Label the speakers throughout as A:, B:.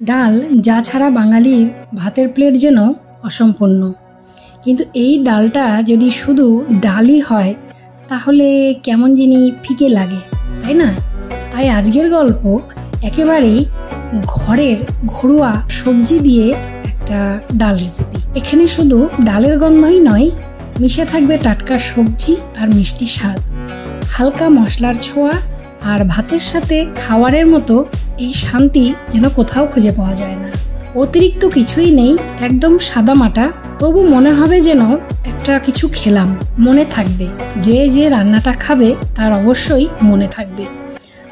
A: ডাল যা ছাড়া বাঙালির ভাতের প্লেট যেন অসম্পূর্ণ। কিন্তু এই ডালটা যদি শুধু ডালই হয় তাহলে কেমন যিনি ফিকে লাগে, তাই না? তাই আজকের গল্প একেবারেই ঘরের ঘরোয়া সবজি দিয়ে একটা ডাল রেসিপি। এখানে শুধু ডালের গন্ধই নয়, মিশে থাকবে টাটকা সবজি আর মিষ্টি স্বাদ, হালকা মশলার ছোঁয়া, আর ভাতের সাথে খাওয়ারের মতো এই শান্তি যেন কোথাও খুঁজে পাওয়া যায় না। অতিরিক্ত কিছুই নেই, একদম সাদা মাটা, তবু মনে হবে যেন একটা কিছু খেলাম, মনে থাকবে। যে রান্নাটা খাবে তার অবশ্যই মনে থাকবে।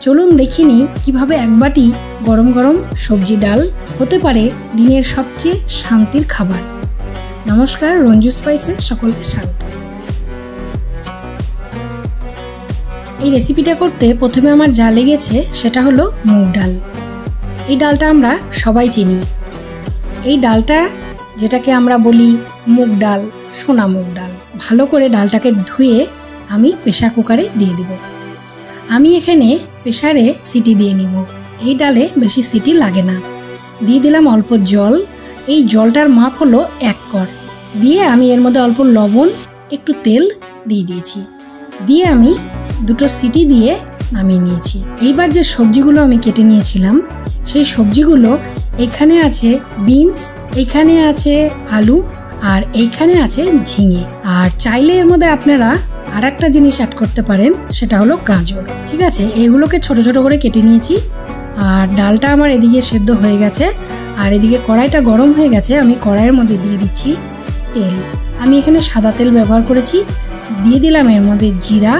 A: চলুন দেখিনি কিভাবে এক বাটি গরম গরম সবজি ডাল হতে পারে দিনের সবচেয়ে শান্তির খাবার। নমস্কার, রঞ্জু স্পাইসে সকলকে স্বাগত। এই রেসিপিটা করতে প্রথমে আমার যা লেগেছে সেটা হলো মুগ ডাল। এই ডালটা আমরা সবাই চিনি। এই ডালটা যেটাকে আমরা বলি মুগ ডাল, সোনা মুগ ডাল। ভালো করে ডালটাকে ধুয়ে আমি প্রেসার কুকারে দিয়ে দিব। আমি এখানে প্রেসারে সিটি দিয়ে নিব। এই ডালে বেশি সিটি লাগে না। দিয়ে দিলাম অল্প জল। এই জলটার মাপ হলো 1 কড়। দিয়ে আমি এর মধ্যে অল্প লবণ, একটু তেল দিয়ে দিয়েছি। দিয়ে আমি 2টো সিটি দিয়ে নামিয়ে নিয়েছি। এইবার যে সবজিগুলো আমি কেটে নিয়েছিলাম সেই সবজিগুলো, এখানে আছে বিনস, এখানে আছে আলু, আর এইখানে আছে ঝিঙে। আর চাইলে এর মধ্যে আপনারা আর একটা জিনিস অ্যাড করতে পারেন, সেটা হলো গাজর। ঠিক আছে, এগুলোকে ছোট ছোট করে কেটে নিয়েছি। আর ডালটা আমার এদিকে সেদ্ধ হয়ে গেছে, আর এদিকে কড়াইটা গরম হয়ে গেছে। আমি কড়াইয়ের মধ্যে দিয়ে দিচ্ছি তেল। আমি এখানে সাদা তেল ব্যবহার করেছি। দিয়ে দিলাম এর মধ্যে জিরা,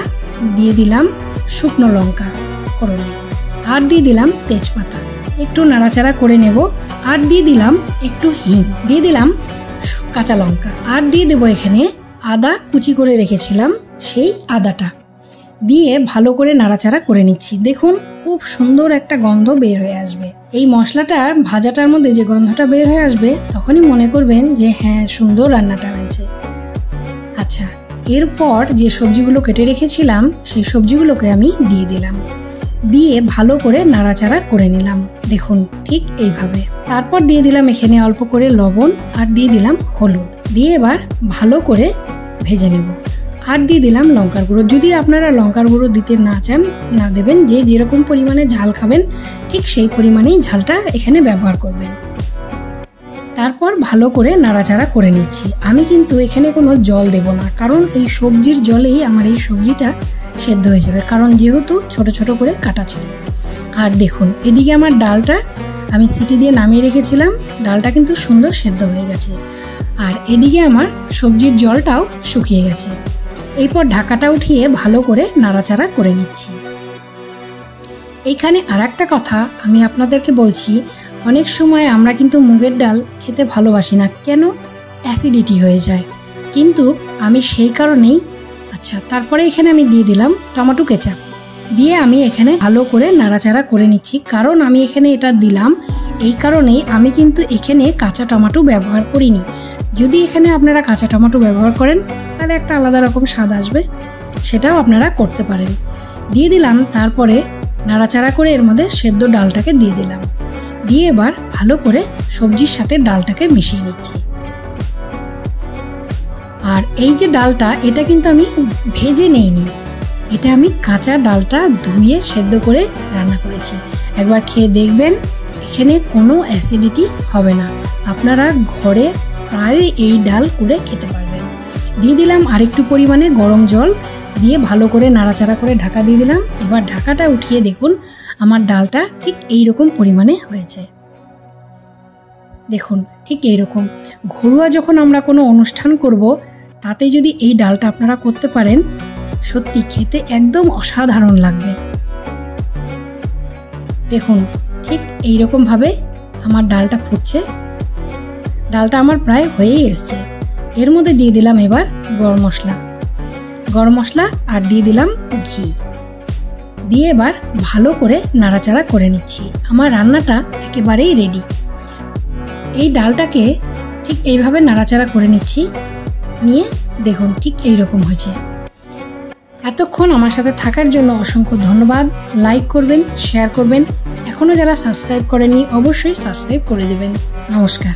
A: দিয়ে দিলাম শুকনো লঙ্কা ফোড়নে, আর দিয়ে দিলাম তেজপাতা। একটু নাড়াচাড়া করে নেব। আর দিয়ে দিলাম একটু হিং, দিয়ে দিলাম কাঁচা লঙ্কা, আর দিয়ে দেবো এখানে আদা কুচি করে রেখেছিলাম, সেই আদাটা দিয়ে ভালো করে নাড়াচাড়া করে নিচ্ছি। দেখুন খুব সুন্দর একটা গন্ধ বের হয়ে আসবে। এই মশলাটা ভাজাটার মধ্যে যে গন্ধটা বের হয়ে আসবে তখনই মনে করবেন যে হ্যাঁ, সুন্দর রান্নাটা হয়েছে। আচ্ছা, এরপর যে সবজিগুলো কেটে রেখেছিলাম সেই সবজিগুলোকে আমি দিয়ে দিলাম। দিয়ে ভালো করে নাড়াচাড়া করে নিলাম। দেখুন ঠিক এইভাবে। তারপর দিয়ে দিলাম এখানে অল্প করে লবণ, আর দিয়ে দিলাম হলুদ। দিয়ে এবার ভালো করে ভেজে নেব। আর দিয়ে দিলাম লঙ্কার গুঁড়ো। যদি আপনারা লঙ্কার গুঁড়ো দিতে না চান, না দেবেন। যে যেরকম পরিমাণে ঝাল খাবেন ঠিক সেই পরিমাণেই ঝালটা এখানে ব্যবহার করবেন। তারপর ভালো করে নাড়াচাড়া করে নিচ্ছি। আমি কিন্তু এখানে কোনো জল দেব না, কারণ এই সবজির জলেই আমার এই সবজিটা সেদ্ধ হয়ে যাবে, কারণ যেহেতু ছোট ছোট করে কাটা ছিল। আর দেখুন এদিকে আমার ডালটা আমি সিটি দিয়ে নামিয়ে রেখেছিলাম, ডালটা কিন্তু সুন্দর সেদ্ধ হয়ে গেছে। আর এদিকে আমার সবজির জলটাও শুকিয়ে গেছে। এরপর ঢাকাটা উঠিয়ে ভালো করে নাড়াচাড়া করে নিচ্ছি। এইখানে আর একটা কথা আমি আপনাদেরকে বলছি, অনেক সময় আমরা কিন্তু মুগের ডাল খেতে ভালোবাসি না, কেন? অ্যাসিডিটি হয়ে যায়। কিন্তু আমি সেই কারণেই তারপরে এখানে আমি দিয়ে দিলাম টমেটো কেচাপ। দিয়ে আমি এখানে ভালো করে নাড়াচাড়া করে নিচ্ছি। কারণ আমি এখানে এটা দিলাম এই কারণেই, আমি কিন্তু এখানে কাঁচা টমেটো ব্যবহার করিনি। যদি এখানে আপনারা কাঁচা টমেটো ব্যবহার করেন তাহলে একটা আলাদা রকম স্বাদ আসবে, সেটাও আপনারা করতে পারেন। দিয়ে দিলাম, তারপরে নাড়াচাড়া করে এর মধ্যে সেদ্ধ ডালটাকে দিয়ে দিলাম। দিয়ে এবার ভালো করে সবজির সাথে ডালটাকে মিশিয়ে নিচ্ছি। আর এই যে ডালটা, এটা কিন্তু আমি ভেজে নেইনি, এটা আমি কাঁচা ডালটা ধুয়ে সেদ্ধ করে রান্না করেছি। একবার খেয়ে দেখবেন, এখানে কোনো অ্যাসিডিটি হবে না। আপনারা ঘরে প্রায় এই ডাল করে খেতে পারবেন। দিয়ে দিলাম আরেকটু পরিমাণে গরম জল, দিয়ে ভালো করে নাড়াচাড়া করে ঢাকা দিয়ে দিলাম। এবার ঢাকাটা উঠিয়ে দেখুন আমার ডালটা ঠিক এইরকম পরিমাণে হয়েছে। দেখুন ঠিক এইরকম। ঘরোয়া যখন আমরা কোনো অনুষ্ঠান করব, তাতে যদি এই ডালটা আপনারা করতে পারেন, সত্যি খেতে একদম অসাধারণ লাগবে। দেখুন ঠিক এইরকম ভাবে আমার ডালটা ফুটছে। ডালটা আমার প্রায় হয়েই এসছে। এর মধ্যে দিয়ে দিলাম এবার গরম মশলা, আর দিয়ে দিলাম ঘি। দিয়ে এবার ভালো করে নাড়াচাড়া করে নিচ্ছি। আমার রান্নাটা একেবারেই রেডি। এই ডালটাকে ঠিক এইভাবে নাড়াচাড়া করে নিচ্ছি। নিয়ে দেখুন ঠিক এইরকম হয়েছে। এতক্ষণ আমার সাথে থাকার জন্য অসংখ্য ধন্যবাদ। লাইক করবেন, শেয়ার করবেন। এখনও যারা সাবস্ক্রাইব করেননি অবশ্যই সাবস্ক্রাইব করে দেবেন। নমস্কার।